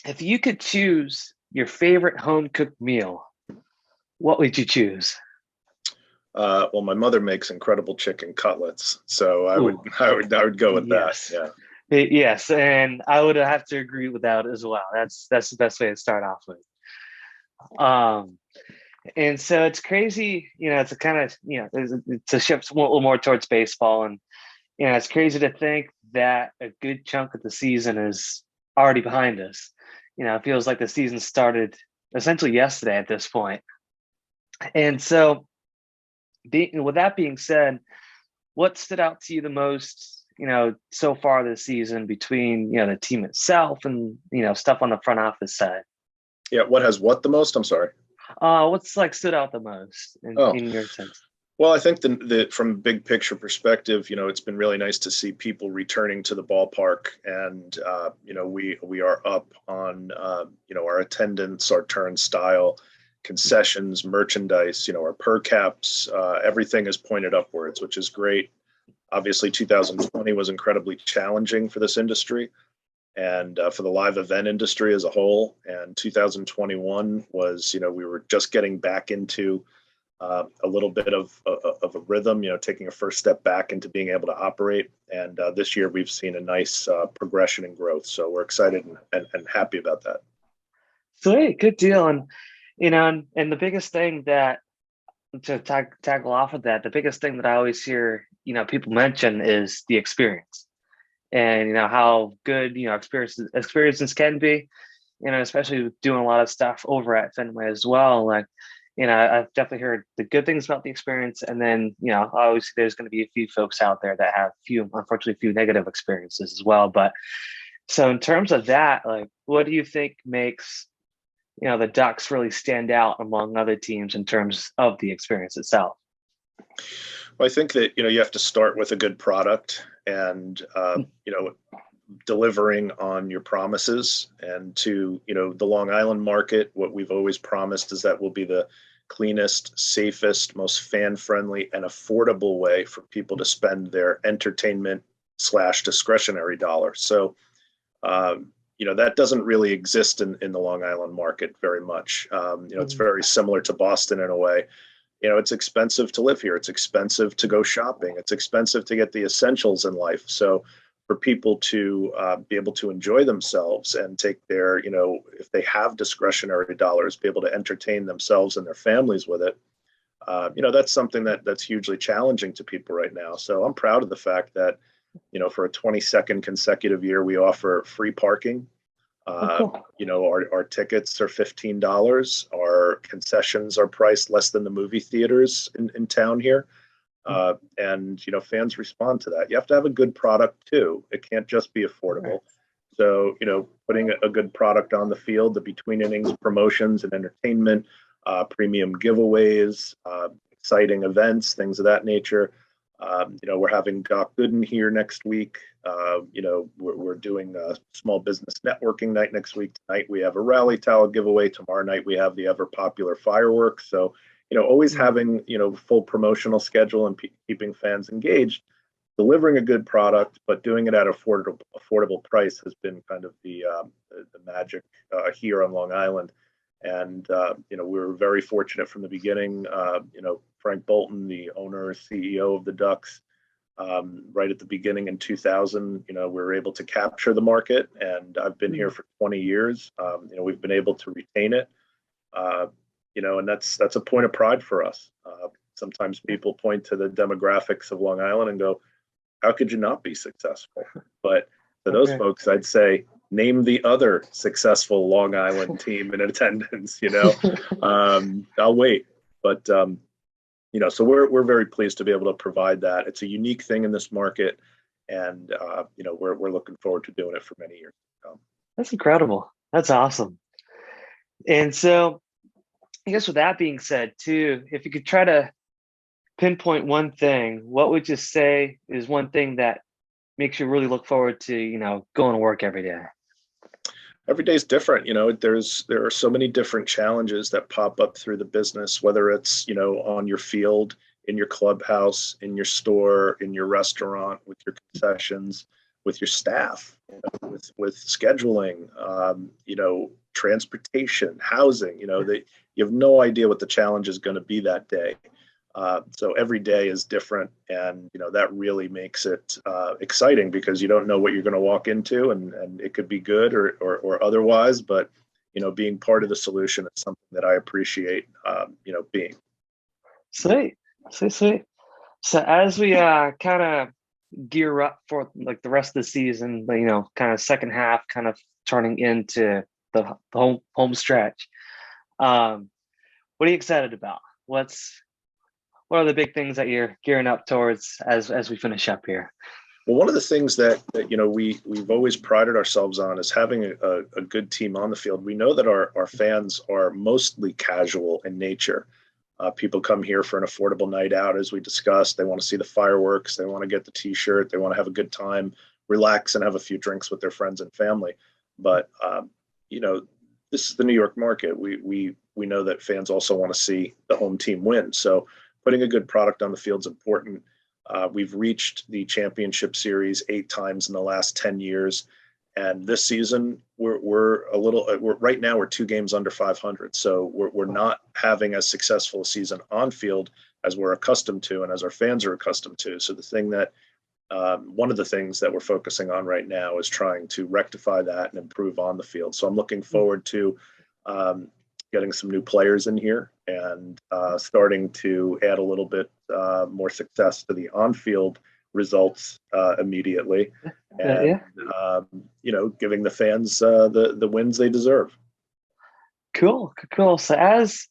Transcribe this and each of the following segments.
If you could choose your favorite home cooked meal, what would you choose? Well, my mother makes incredible chicken cutlets, so I would, Ooh, I would go with that. yes. Yeah, Yes, and I would have to agree with that as well. That's the best way to start off with. Um, and so it's crazy, it's a kind of, to shift a little more towards baseball. And, it's crazy to think that a good chunk of the season is already behind us. It feels like the season started essentially yesterday at this point. And so, with that being said, what stood out to you the most, so far this season between, the team itself and, stuff on the front office side? yeah. What has what the most? I'm sorry. What's like stood out the most Oh, in your sense? well, I think the from a big picture perspective, it's been really nice to see people returning to the ballpark, and we are up on our attendance, our turnstile, concessions, merchandise, our per caps, everything is pointed upwards, which is great. Obviously, 2020 was incredibly challenging for this industry and for the live event industry as a whole. And 2021 was, we were just getting back into a little bit of a rhythm, taking a first step back into being able to operate. And this year we've seen a nice progression and growth. So we're excited and happy about that. Sweet, good deal. And and the biggest thing that to tackle off of that, the biggest thing that I always hear, people mention is the experience, and how good experiences can be, especially with doing a lot of stuff over at Fenway as well. Like, I've definitely heard the good things about the experience, and then obviously there's going to be a few folks out there that have unfortunately, few negative experiences as well. But so in terms of that, like, what do you think makes the Ducks really stand out among other teams in terms of the experience itself? Well, I think that, you have to start with a good product and, delivering on your promises and to, the Long Island market. What we've always promised is that we'll be the cleanest, safest, most fan friendly and affordable way for people to spend their entertainment slash discretionary dollar. So, that doesn't really exist in the Long Island market very much. It's Mhm. very similar to Boston in a way. It's expensive to live here. It's expensive to go shopping. It's expensive to get the essentials in life. So for people to be able to enjoy themselves and take their, if they have discretionary dollars, be able to entertain themselves and their families with it, that's something that's hugely challenging to people right now. So I'm proud of the fact that, for a 22nd consecutive year, we offer free parking. Oh, cool. Our tickets are $15. Our concessions are priced less than the movie theaters in town here. And fans respond to that. You have to have a good product too. It can't just be affordable. Sure. So putting a good product on the field, the between innings promotions and entertainment, premium giveaways, exciting events, things of that nature. We're having Doc Gooden here next week. We're doing a small business networking night next week. Tonight we have a rally towel giveaway. Tomorrow night we have the ever popular fireworks. So, always Mm. having, full promotional schedule and keeping fans engaged, delivering a good product, but doing it at affordable price has been kind of the magic here on Long Island. And we were very fortunate from the beginning. Frank Bolton, the owner, CEO of the Ducks, right at the beginning in 2000, we were able to capture the market, and I've been here Mm. for 20 years. We've been able to retain it, and that's a point of pride for us. Sometimes people point to the demographics of Long Island and go, "How could you not be successful?" But to those Okay. folks, I'd say, name the other successful Long Island team in attendance. I'll wait, but so we're very pleased to be able to provide that. It's a unique thing in this market, and we're looking forward to doing it for many years to come. That's incredible. That's awesome. And so, I guess with that being said, too, if you could try to pinpoint one thing, what would you say is one thing that makes you really look forward to, going to work every day? Every day is different. There are so many different challenges that pop up through the business, whether it's on your field, in your clubhouse, in your store, in your restaurant, with your concessions, with your staff. with scheduling, transportation, housing. You have no idea what the challenge is going to be that day. So every day is different, and that really makes it exciting because you don't know what you're going to walk into, and it could be good or otherwise. But being part of the solution is something that I appreciate. Being. Sweet, sweet, sweet. So as we kind of gear up for like the rest of the season, kind of second half, kind of turning into the home stretch. What are you excited about? What are the big things that you're gearing up towards as we finish up here? Well, one of the things that we've always prided ourselves on is having a good team on the field. We know that our fans are mostly casual in nature. People come here for an affordable night out, as we discussed. They want to see the fireworks. They want to get the T-shirt. They want to have a good time, relax, and have a few drinks with their friends and family. But this is the New York market. We know that fans also want to see the home team win. So putting a good product on the field is important. We've reached the championship series 8 times in the last 10 years. And this season, we're right now we're 2 games under 500. So we're not having as successful a season on field as we're accustomed to and as our fans are accustomed to. So one of the things that we're focusing on right now is trying to rectify that and improve on the field. So I'm looking forward to getting some new players in here and starting to add a little bit more success to the on-field results immediately, and giving the fans the wins they deserve. Cool. So as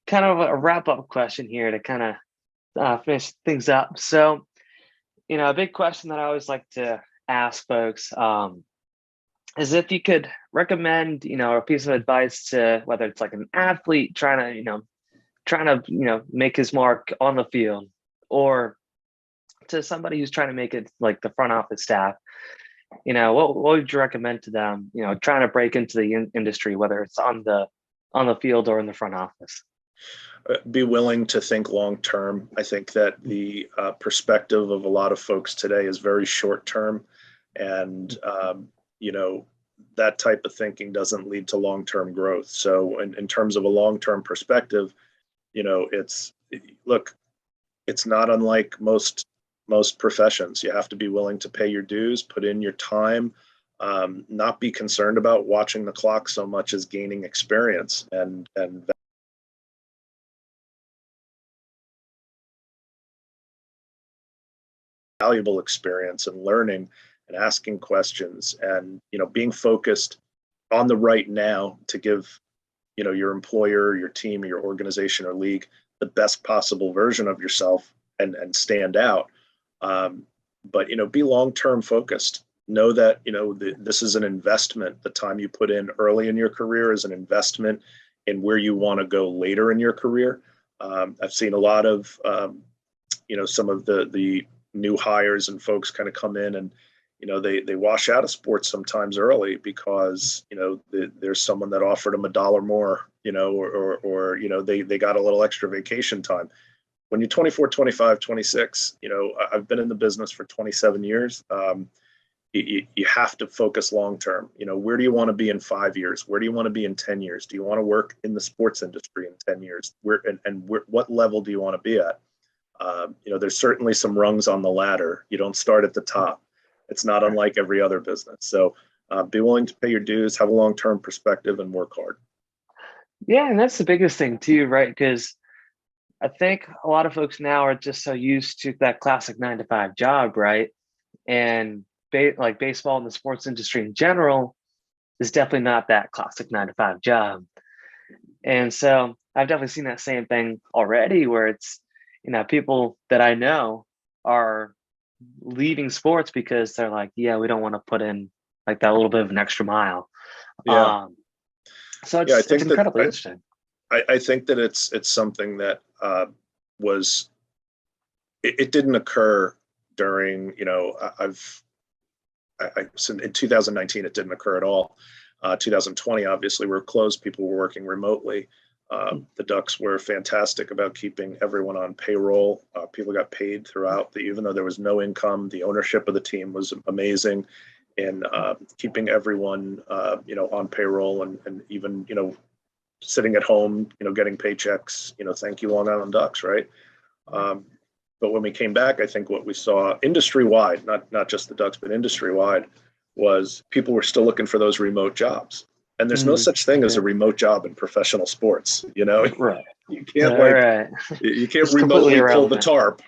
kind of a wrap-up question here to kind of finish things up. So, a big question that I always like to ask folks is if you could recommend, a piece of advice to whether it's like an athlete trying to make his mark on the field, or to somebody who's trying to make it like the front office staff, what would you recommend to them, trying to break into the industry, whether it's on the field or in the front office? Be willing to think long term. I think that the perspective of a lot of folks today is very short term, and that type of thinking doesn't lead to long term growth. So, in terms of a long term perspective, it's not unlike most professions. You have to be willing to pay your dues, put in your time, not be concerned about watching the clock so much as gaining experience and valuable experience and learning and asking questions and being focused on the right now to give your employer, your team, your organization or league the best possible version of yourself and stand out. But be long-term focused. Know that this is an investment. The time you put in early in your career is an investment in where you want to go later in your career. I've seen a lot of some of the new hires and folks kind of come in and they wash out of sports sometimes early because there's someone that offered them $1 more, or they got a little extra vacation time. When you're 24, 25, 26, I've been in the business for 27 years. You have to focus long term. Where do you want to be in 5 years? Where do you want to be in 10 years? Do you want to work in the sports industry in 10 years? What level do you want to be at? There's certainly some rungs on the ladder. You don't start at the top. It's not unlike every other business. So be willing to pay your dues, have a long-term perspective, and work hard. Yeah, and that's the biggest thing too, right? Because I think a lot of folks now are just so used to that classic 9 to 5 job, right? And like baseball and the sports industry in general is definitely not that classic 9 to 5 job. And so I've definitely seen that same thing already, where it's people that I know are leaving sports because they're like, yeah, we don't want to put in like that little bit of an extra mile. Yeah. So it's incredibly interesting. I think that it's something that it didn't occur during, in 2019, it didn't occur at all. 2020, obviously, we're closed. People were working remotely. The Ducks were fantastic about keeping everyone on payroll. People got paid throughout even though there was no income. The ownership of the team was amazing. in keeping everyone, on payroll, and even, sitting at home, getting paychecks, thank you Long Island Ducks, right? Um, but when we came back, I think what we saw industry wide, not just the Ducks, but industry wide, was people were still looking for those remote jobs. And there's no Mm, such thing as yeah. a remote job in professional sports. Right. You All can't right. you can't It's completely remotely pull the irrelevant. tarp.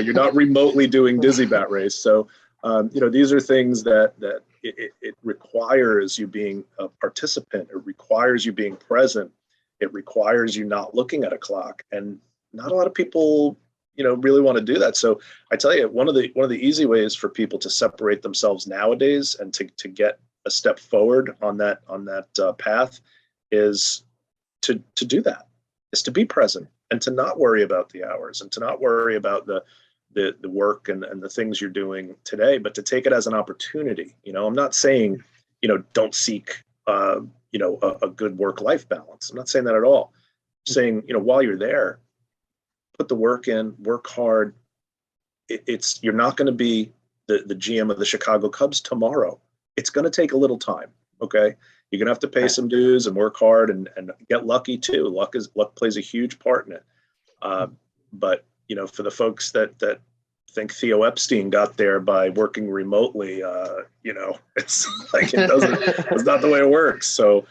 You're not remotely doing dizzy bat race. So, these are things that it requires you being a participant. It requires you being present. It requires you not looking at a clock. And not a lot of people, really want to do that. So I tell you, one of the easy ways for people to separate themselves nowadays and to get a step forward on that path is to do that, is to be present and to not worry about the hours and to not worry about the work and the things you're doing today, but to take it as an opportunity. I'm not saying, don't seek, a good work-life balance. I'm not saying that at all. I'm saying, while you're there, put the work in, work hard. You're not going to be the GM of the Chicago Cubs tomorrow. It's going to take a little time. Okay. You're going to have to pay Right. some dues and work hard and get lucky too. Luck plays a huge part in it. But for the folks that think Theo Epstein got there by working remotely, it's like it's not the way it works. So,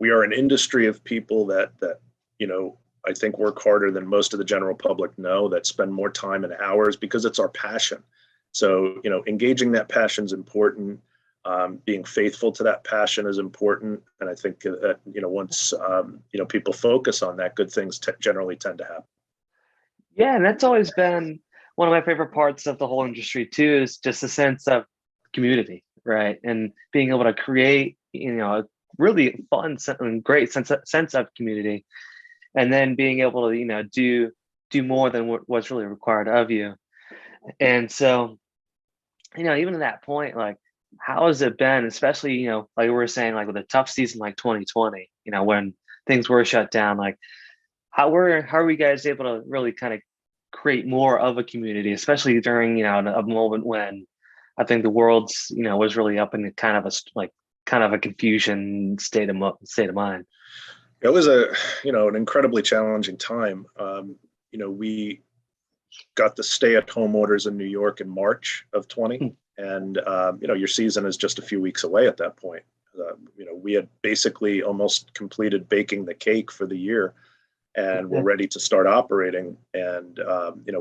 we are an industry of people that I think work harder than most of the general public know, that spend more time and hours because it's our passion. So, engaging that passion is important. Being faithful to that passion is important. And I think that, once, people focus on that, good things generally tend to happen. Yeah, and that's always been one of my favorite parts of the whole industry too, is just a sense of community, right? And being able to create, a really fun and great sense of community, and then being able to, do more than what's really required of you. And so, even to that point, like, how has it been, especially, like we were saying, like with a tough season like 2020, when things were shut down, like how are you guys able to really kind of create more of a community, especially during, a moment when I think the world's, was really up in kind of kind of a confusion state of mind. It was an incredibly challenging time. We got the stay-at-home orders in New York in March of 20, Hmm. and your season is just a few weeks away at that point. We had basically almost completed baking the cake for the year, and we're Yeah. ready to start operating. And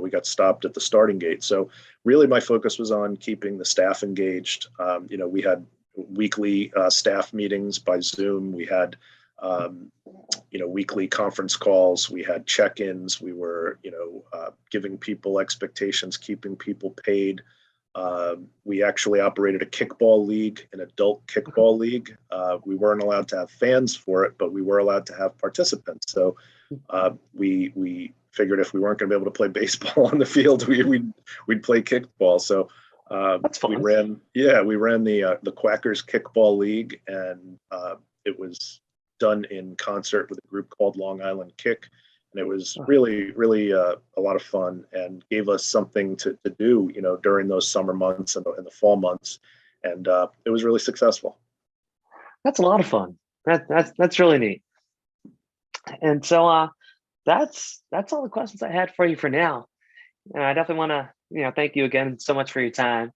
we got stopped at the starting gate. So really, my focus was on keeping the staff engaged. We had weekly staff meetings by Zoom. We had weekly conference calls. We had check-ins. We were, giving people expectations, keeping people paid. We actually operated a kickball league, an adult kickball league. We weren't allowed to have fans for it, but we were allowed to have participants. So we figured if we weren't going to be able to play baseball on the field, we'd play kickball. So That's we fun. ran the Quackers Kickball League, and it was done in concert with a group called Long Island Kick. And it was really, really a lot of fun, and gave us something to do, during those summer months and the fall months. And it was really successful. That's a lot of fun. That's really neat. And so that's all the questions I had for you for now. And I definitely want to, thank you again so much for your time.